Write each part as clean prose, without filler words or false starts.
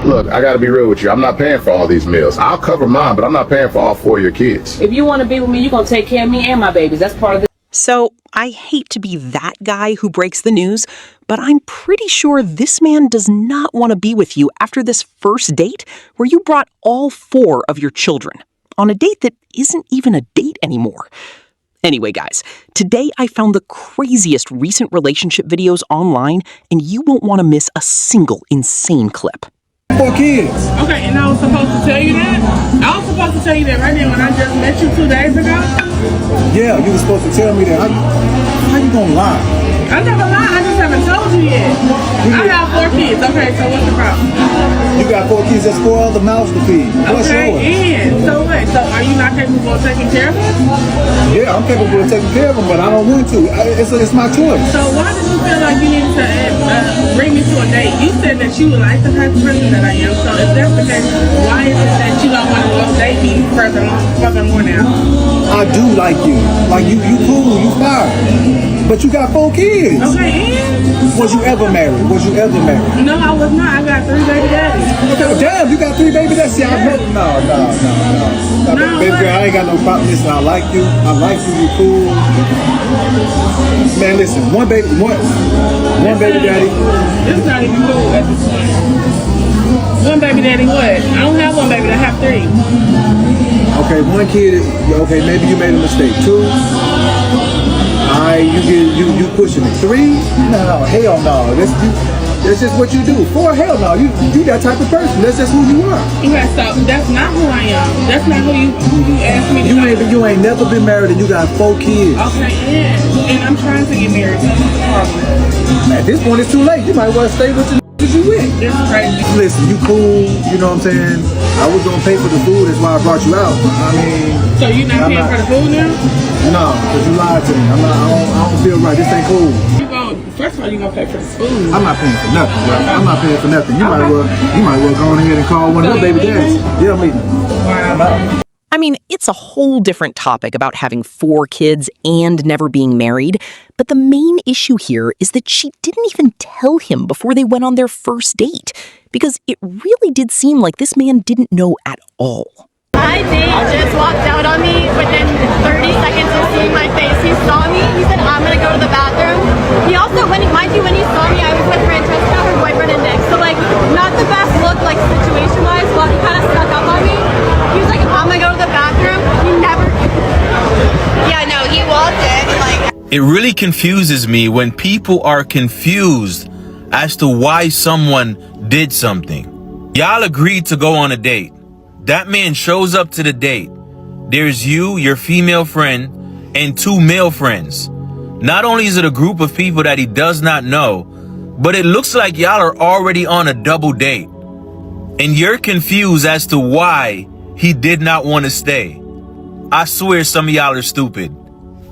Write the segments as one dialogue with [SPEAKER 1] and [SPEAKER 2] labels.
[SPEAKER 1] Look, I gotta be real with you. I'm not paying for all these meals. I'll cover mine, but I'm not paying for all 4 of your kids.
[SPEAKER 2] If you want to be with me, you're going to take care of me and my babies. That's part of the...
[SPEAKER 3] So, I hate to be that guy who breaks the news, but I'm pretty sure this man does not want to be with you after this first date where you brought all 4 of your children on a date that isn't even a date anymore. Anyway, guys, today I found the craziest recent relationship videos online, and you won't want to miss a single insane clip.
[SPEAKER 4] 4 kids.
[SPEAKER 5] Okay, and I was supposed to tell you that? I was supposed to tell you that right now when I just met you 2 days ago?
[SPEAKER 4] Yeah, you were supposed to tell me that. How you gonna lie?
[SPEAKER 5] I never lied, I just haven't told you yet. I have 4 kids. Okay, so what's the problem?
[SPEAKER 4] You got 4 kids, that's 4 other mouths to feed. What's yours?
[SPEAKER 5] And so what? So are you not capable of taking care of them?
[SPEAKER 4] Yeah, I'm capable of taking care of them, but I don't want to. It's my choice.
[SPEAKER 5] So why did you feel like you needed to bring me to a date? You said that you would like the type of person that I am. So if that's the case, why is it that you don't want to go date me furthermore now?
[SPEAKER 4] I do like you. Like you cool, you fine. But you got 4 kids.
[SPEAKER 5] Okay, and?
[SPEAKER 4] Was you ever married?
[SPEAKER 5] No, I was not. I got 3 baby daddies.
[SPEAKER 4] Okay, damn, you got 3 baby daddies? See, I know. No, baby girl, I ain't got no problem. Listen, I like you. You cool. Man, listen, one baby daddy.
[SPEAKER 5] It's not even cool at this point. One baby daddy what? I don't have one baby, I have 3.
[SPEAKER 4] Okay, 1 kid, okay, maybe you made a mistake. 2, you pushing it. 3, no, hell no. That's just what you do. 4, hell no. You that type of person. That's just who you are.
[SPEAKER 5] Okay, so that's not who I am. That's not who you asked me to
[SPEAKER 4] You ain't never been married and you got 4 kids.
[SPEAKER 5] Okay, and I'm trying to get married.
[SPEAKER 4] At this point, it's too late. You might well stay with the you with.
[SPEAKER 5] It's crazy.
[SPEAKER 4] Listen, you cool. You know what I'm saying? I was gonna pay for the food. That's why I brought you out. I mean.
[SPEAKER 5] So you're not paying for the food now?
[SPEAKER 4] No, because you lied to me. I don't feel right. This ain't cool.
[SPEAKER 5] First of all, you gonna pay for the food.
[SPEAKER 4] I'm not paying for nothing, bro. I'm not paying for nothing. You might well go on ahead and call one of your baby daddies. Yeah, I'm leaving.
[SPEAKER 5] Wow.
[SPEAKER 3] I mean, it's a whole different topic about having 4 kids and never being married, but the main issue here is that she didn't even tell him before they went on their first date, because it really did seem like this man didn't know at all.
[SPEAKER 6] My date just walked out on me within 30 seconds of seeing my face. He saw me, he said, I'm gonna go to the bathroom. He also, when he saw me, I was with Francesca, her boyfriend, and Nick. So like, not the best look, like situation-wise, but he kind of snuck up on me. He was like, I'm gonna go to the bathroom. He never, yeah, no, he walked in and like.
[SPEAKER 7] It really confuses me when people are confused as to why someone did something. Y'all agreed to go on a date. That man shows up to the date. There's you, your female friend, and 2 male friends. Not only is it a group of people that he does not know, but it looks like y'all are already on a double date. And you're confused as to why he did not want to stay. I swear some of y'all are stupid.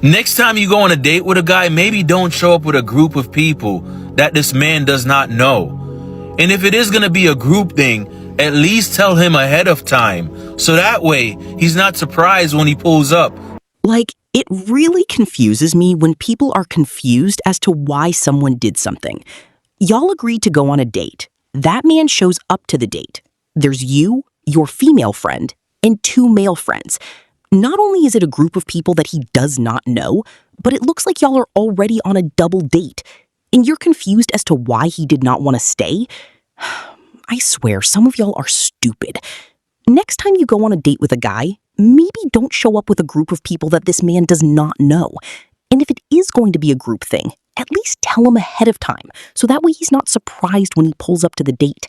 [SPEAKER 7] Next time you go on a date with a guy, maybe don't show up with a group of people that this man does not know. And if it is going to be a group thing, at least tell him ahead of time, so that way he's not surprised when he pulls up.
[SPEAKER 3] Like, it really confuses me when people are confused as to why someone did something. Y'all agreed to go on a date. That man shows up to the date. There's you, your female friend, and 2 male friends. Not only is it a group of people that he does not know, but it looks like y'all are already on a double date. And you're confused as to why he did not want to stay? I swear, some of y'all are stupid. Next time you go on a date with a guy, maybe don't show up with a group of people that this man does not know. And if it is going to be a group thing, at least tell him ahead of time, so that way he's not surprised when he pulls up to the date.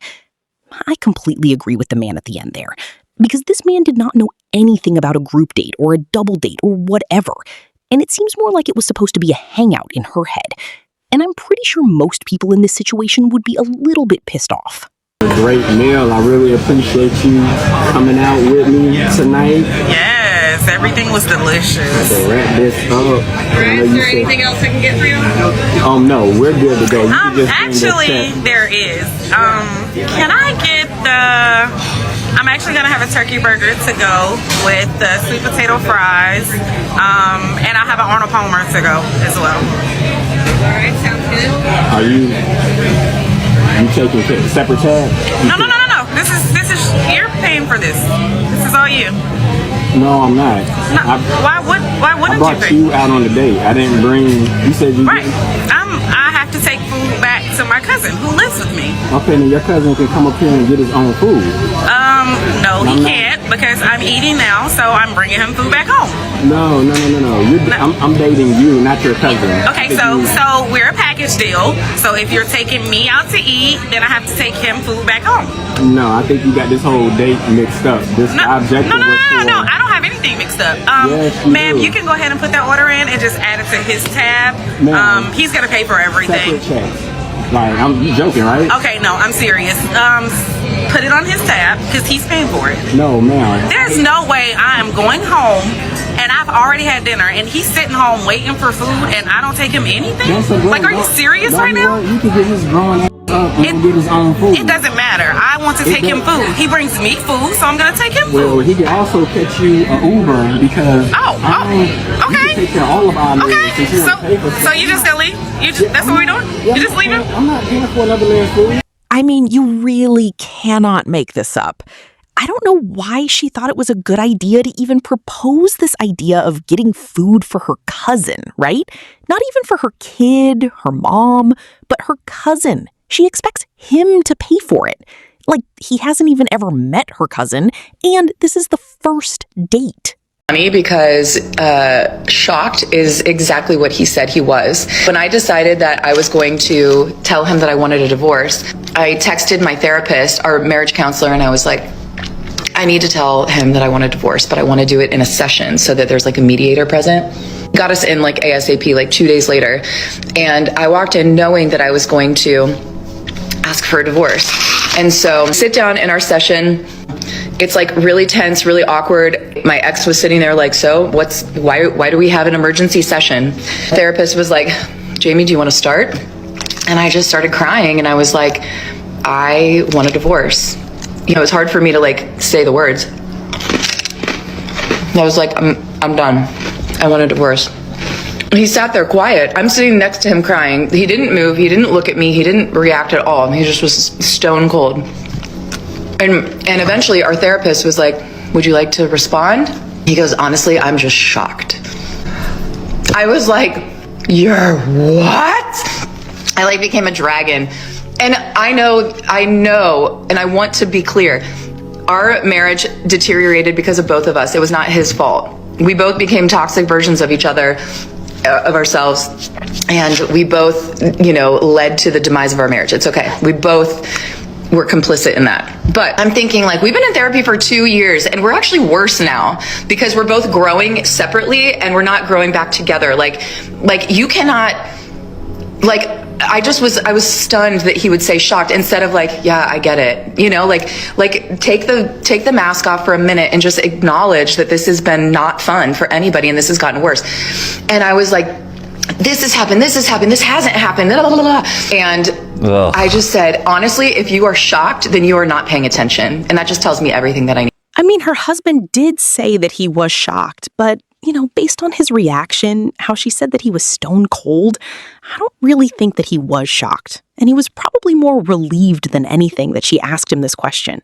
[SPEAKER 3] I completely agree with the man at the end there, because this man did not know anything about a group date or a double date or whatever, and it seems more like it was supposed to be a hangout in her head. And I'm pretty sure most people in this situation would be a little bit pissed off.
[SPEAKER 8] Great meal. I really appreciate you coming out with me tonight.
[SPEAKER 9] Yes, everything was delicious.
[SPEAKER 8] To wrap this up.
[SPEAKER 9] Is there anything else I can get for you?
[SPEAKER 8] No, we're good to go.
[SPEAKER 9] Actually, there is. Can I get I'm actually gonna have a turkey burger to go with the sweet potato fries, and I have an Arnold Palmer to go as well. All right, sounds good.
[SPEAKER 8] Are you taking separate tab?
[SPEAKER 9] No. This is you're paying for this. This is all you.
[SPEAKER 8] No, I'm not.
[SPEAKER 9] No, why
[SPEAKER 8] I
[SPEAKER 9] wouldn't
[SPEAKER 8] brought
[SPEAKER 9] you pay?
[SPEAKER 8] you out on the date. I didn't bring. You said you.
[SPEAKER 9] Right. I have to take food back to my cousin who lives with me.
[SPEAKER 8] Okay, then your cousin can come up here and get his own food.
[SPEAKER 9] No, he can't because I'm eating now, so I'm bringing him food back home.
[SPEAKER 8] No. I'm dating you, not your cousin.
[SPEAKER 9] Okay, so we're a package deal. So if you're taking me out to eat, then I have to take him food back home.
[SPEAKER 8] No, I think you got this whole date mixed up. This objective was for...
[SPEAKER 9] No. I don't have anything mixed up.
[SPEAKER 8] Yes, you
[SPEAKER 9] ma'am,
[SPEAKER 8] do.
[SPEAKER 9] you can go ahead and put that order in and just add it to his tab.
[SPEAKER 8] Ma'am,
[SPEAKER 9] He's gonna pay for everything.
[SPEAKER 8] Separate checks. Like, you joking, right?
[SPEAKER 9] Okay, no, I'm serious. Put it on his tab because he's paying for it.
[SPEAKER 8] No, ma'am.
[SPEAKER 9] There's no way I am going home and I've already had dinner and he's sitting home waiting for food and I don't take him anything? Like, are you serious right now?
[SPEAKER 8] You can get his grown ass up and get his own food.
[SPEAKER 9] It doesn't matter. I want to take him food. He brings me food, so I'm gonna take him food.
[SPEAKER 8] Well, he can also catch you an Uber because
[SPEAKER 9] okay.
[SPEAKER 8] You can take care of all of our meals since you wanna pay for
[SPEAKER 9] So you just gonna leave? That's what we're doing? You just leaving?
[SPEAKER 8] I'm not paying for another man's food.
[SPEAKER 3] I mean, you really cannot make this up. I don't know why she thought it was a good idea to even propose this idea of getting food for her cousin, right? Not even for her kid, her mom, but her cousin. She expects him to pay for it. Like, he hasn't even ever met her cousin, and this is the first date.
[SPEAKER 10] Funny because shocked is exactly what he said he was. When I decided that I was going to tell him that I wanted a divorce, I texted my therapist, our marriage counselor, and I was like, I need to tell him that I want a divorce, but I want to do it in a session so that there's like a mediator present. Got us in like ASAP, like 2 days later. And I walked in knowing that I was going to ask for a divorce. And so sit down in our session. It's like really tense, really awkward. My ex was sitting there like, so why do we have an emergency session? The therapist was like, Jamie, do you want to start? And I just started crying and I was like, I want a divorce. You know, it's hard for me to like say the words. I was like, I'm done. I want a divorce. He sat there quiet. I'm sitting next to him crying. He didn't move. He didn't look at me. He didn't react at all. He just was stone cold. And eventually our therapist was like, would you like to respond? He goes, honestly, I'm just shocked. I was like, you're what? I like became a dragon. And I know, and I want to be clear, our marriage deteriorated because of both of us. It was not his fault. We both became toxic versions of each other, of ourselves, and we both, led to the demise of our marriage. It's okay. We both were complicit in that. But I'm thinking like, we've been in therapy for 2 years and we're actually worse now because we're both growing separately and we're not growing back together. Like you cannot, I was stunned that he would say shocked instead of like, yeah, I get it. Like take the mask off for a minute and just acknowledge that this has been not fun for anybody and this has gotten worse. And I was like, this has happened, this hasn't happened, blah, blah, blah. And I just said, honestly, if you are shocked, then you are not paying attention. And that just tells me everything that I need.
[SPEAKER 3] I mean, her husband did say that he was shocked, but, based on his reaction, how she said that he was stone cold, I don't really think that he was shocked. And he was probably more relieved than anything that she asked him this question.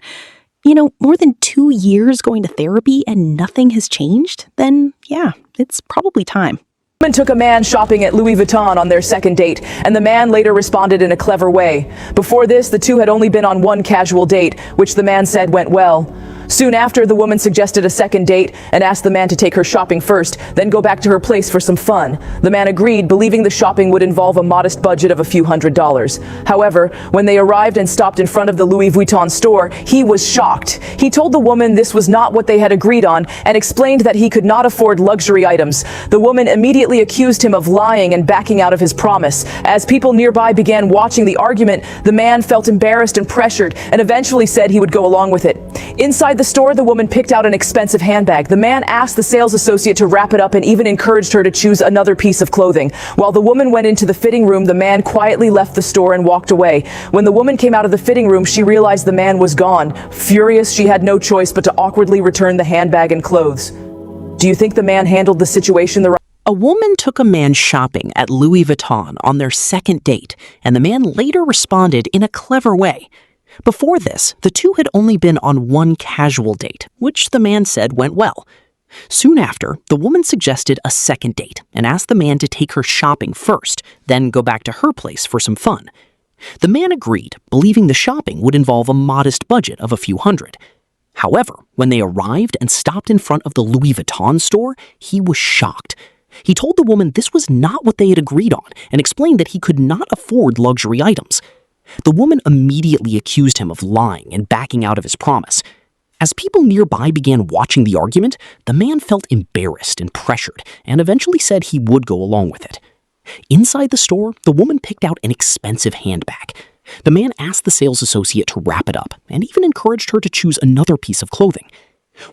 [SPEAKER 3] More than 2 years going to therapy and nothing has changed, then yeah, it's probably time.
[SPEAKER 11] Woman took a man shopping at Louis Vuitton on their second date, and the man later responded in a clever way. Before this, the two had only been on one casual date, which the man said went well. Soon after, the woman suggested a second date and asked the man to take her shopping first, then go back to her place for some fun. The man agreed, believing the shopping would involve a modest budget of a few $100s. However, when they arrived and stopped in front of the Louis Vuitton store, he was shocked. He told the woman this was not what they had agreed on and explained that he could not afford luxury items. The woman immediately accused him of lying and backing out of his promise. As people nearby began watching the argument, the man felt embarrassed and pressured and eventually said he would go along with it. Inside the store, the woman picked out an expensive handbag. The man asked the sales associate to wrap it up and even encouraged her to choose another piece of clothing. While the woman went into the fitting room, the man quietly left the store and walked away. When the woman came out of the fitting room, she realized the man was gone. Furious, she had no choice but to awkwardly return the handbag and clothes. Do you think the man handled the situation the right?
[SPEAKER 3] A woman took a man shopping at Louis Vuitton on their second date, and the man later responded in a clever way. Before this, the two had only been on one casual date, which the man said went well. Soon after, the woman suggested a second date and asked the man to take her shopping first, then go back to her place for some fun. The man agreed, believing the shopping would involve a modest budget of a few hundred. However, when they arrived and stopped in front of the Louis Vuitton store, he was shocked. He told the woman this was not what they had agreed on and explained that he could not afford luxury items. The woman immediately accused him of lying and backing out of his promise. As people nearby began watching the argument, the man felt embarrassed and pressured and eventually said he would go along with it. Inside the store, the woman picked out an expensive handbag. The man asked the sales associate to wrap it up and even encouraged her to choose another piece of clothing.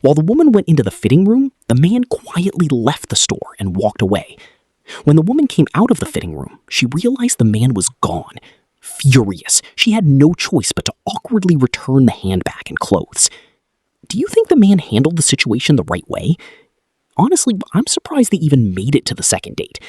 [SPEAKER 3] While the woman went into the fitting room, the man quietly left the store and walked away. When the woman came out of the fitting room, she realized the man was gone. Furious, she had no choice but to awkwardly return the handbag and clothes. Do you think the man handled the situation the right way? Honestly, I'm surprised they even made it to the second date.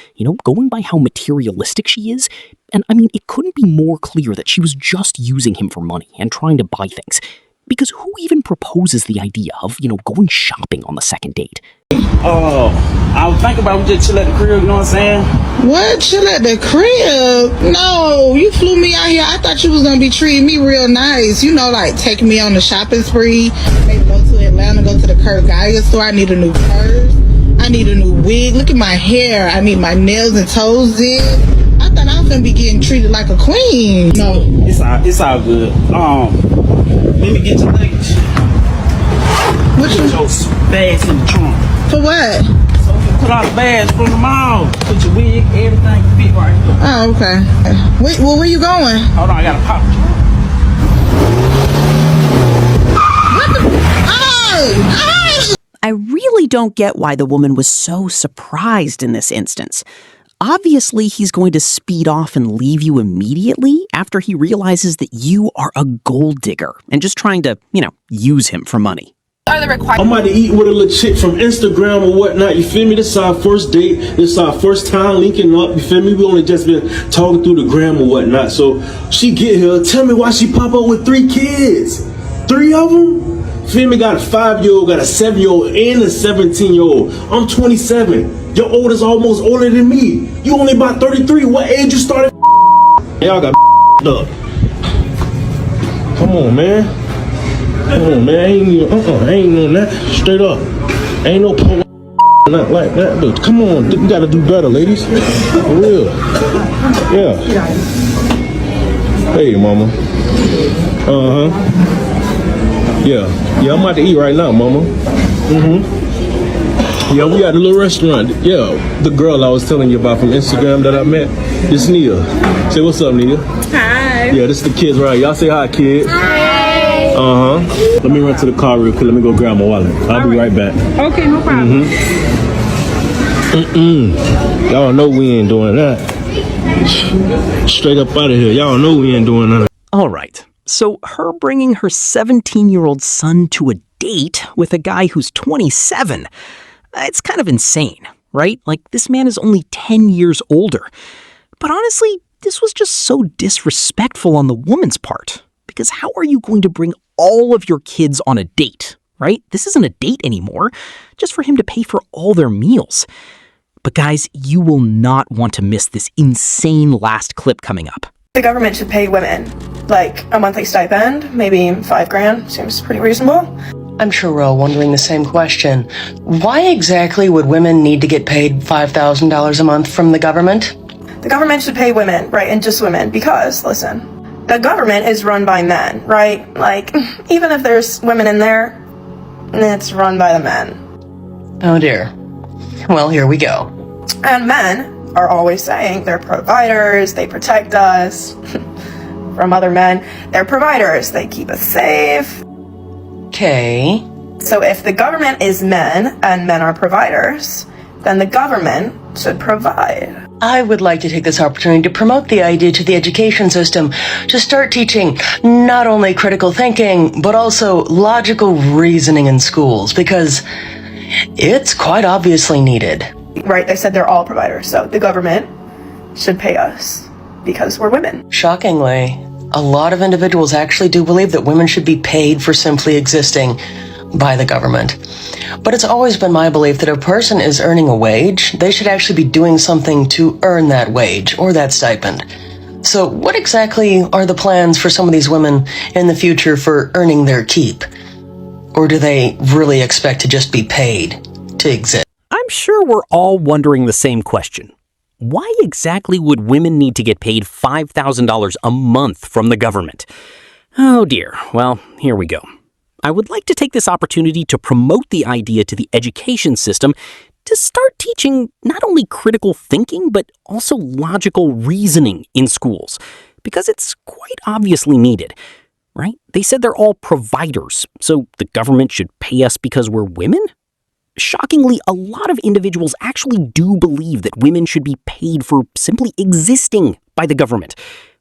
[SPEAKER 3] Going by how materialistic she is. And it couldn't be more clear that she was just using him for money and trying to buy things. Because who even proposes the idea of, going shopping on the second date?
[SPEAKER 12] Oh, I was thinking about we just chill at the crib, you know what I'm saying?
[SPEAKER 5] What? Chill at the crib? No, you flew me out here. I thought you was gonna be treating me real nice. Like taking me on the shopping spree. Maybe go to Atlanta, go to the Kurt Geiger store. I need a new purse. I need a new wig. Look at my hair. I need my nails and toes did. I thought I was gonna be getting treated like a queen. No,
[SPEAKER 12] It's all good. Let me get your luggage.
[SPEAKER 5] What you?
[SPEAKER 12] Put your bags in the trunk.
[SPEAKER 5] For what?
[SPEAKER 12] So you can put all the bags from the mall. Put your wig, everything fit right here.
[SPEAKER 5] Oh, okay. Wait, well, where you going?
[SPEAKER 12] Hold on, I gotta pop you.
[SPEAKER 5] What the? Oh!
[SPEAKER 3] I really don't get why the woman was so surprised in this instance. Obviously, he's going to speed off and leave you immediately after he realizes that you are a gold digger and just trying to, use him for money.
[SPEAKER 9] Are the requirements?
[SPEAKER 13] I'm about to eat with a little chick from Instagram or whatnot, you feel me? This is our first date. This is our first time linking up, you feel me? We only just been talking through the gram or whatnot. So she get here, tell me why she pop up with 3 kids. 3 of them? Feel me? Got a 5-year-old, got a 7-year-old, and a 17-year-old. I'm 27. Your oldest almost older than me. You only about 33. What age you started? Y'all got up. Come on, man. Come on, man. I ain't on that. Straight up. Ain't no pole not like that. But come on, we gotta do better, ladies. For real. Yeah. Hey, mama. Yeah, I'm about to eat right now, mama. Yeah, we at a little restaurant. Yeah, the girl I was telling you about from Instagram that I met, this Nia. Say what's up, Nia.
[SPEAKER 5] Hi.
[SPEAKER 13] Yeah, this is the kids right. Y'all say hi, kids.
[SPEAKER 5] Hi.
[SPEAKER 13] Let me run to the car real quick. Let me go grab my wallet. I'll be right back.
[SPEAKER 5] Okay, no problem.
[SPEAKER 13] Y'all know we ain't doing that. Straight up out of here. Y'all know we ain't doing none of that.
[SPEAKER 3] All right. So her bringing her 17-year-old son to a date with a guy who's 27, it's kind of insane, right? Like, this man is only 10 years older. But honestly, this was just so disrespectful on the woman's part. Because how are you going to bring all of your kids on a date, right? This isn't a date anymore, just for him to pay for all their meals. But guys, you will not want to miss this insane last clip coming up.
[SPEAKER 14] The government should pay women like a monthly stipend, maybe $5,000. Seems pretty reasonable.
[SPEAKER 15] I'm sure we're all wondering the same question. Why exactly would women need to get paid $5,000 a month from the government?
[SPEAKER 14] The government should pay women, right, and just women, because, listen, the government is run by men, right? Like, even if there's women in there, it's run by the men.
[SPEAKER 15] Oh dear. Well, here we go.
[SPEAKER 14] And men are always saying they're providers, they protect us from other men. They're providers, they keep us safe.
[SPEAKER 15] Okay.
[SPEAKER 14] So if the government is men and men are providers, then the government should provide.
[SPEAKER 15] I would like to take this opportunity to promote the idea to the education system to start teaching not only critical thinking, but also logical reasoning in schools, because it's quite obviously needed.
[SPEAKER 14] Right, they said they're all providers, so the government should pay us because we're women.
[SPEAKER 15] Shockingly, a lot of individuals actually do believe that women should be paid for simply existing by the government. But it's always been my belief that if a person is earning a wage, they should actually be doing something to earn that wage or that stipend. So what exactly are the plans for some of these women in the future for earning their keep? Or do they really expect to just be paid to exist?
[SPEAKER 3] I'm sure we're all wondering the same question. Why exactly would women need to get paid $5,000 a month from the government? Oh dear, well, here we go. I would like to take this opportunity to promote the idea to the education system to start teaching not only critical thinking, but also logical reasoning in schools, because it's quite obviously needed, right? They said they're all providers, so the government should pay us because we're women? Shockingly, a lot of individuals actually do believe that women should be paid for simply existing by the government.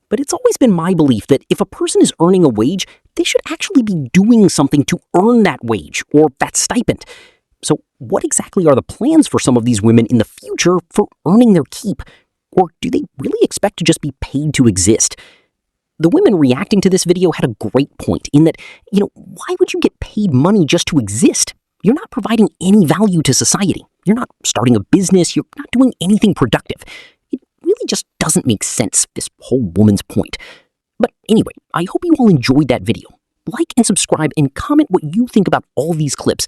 [SPEAKER 3] But it's always been my belief that if a person is earning a wage, they should actually be doing something to earn that wage or that stipend. So what exactly are the plans for some of these women in the future for earning their keep? Or do they really expect to just be paid to exist? The women reacting to this video had a great point in that, why would you get paid money just to exist? You're not providing any value to society. You're not starting a business. You're not doing anything productive. It really just doesn't make sense, this whole woman's point. But anyway, I hope you all enjoyed that video. Like and subscribe and comment what you think about all these clips.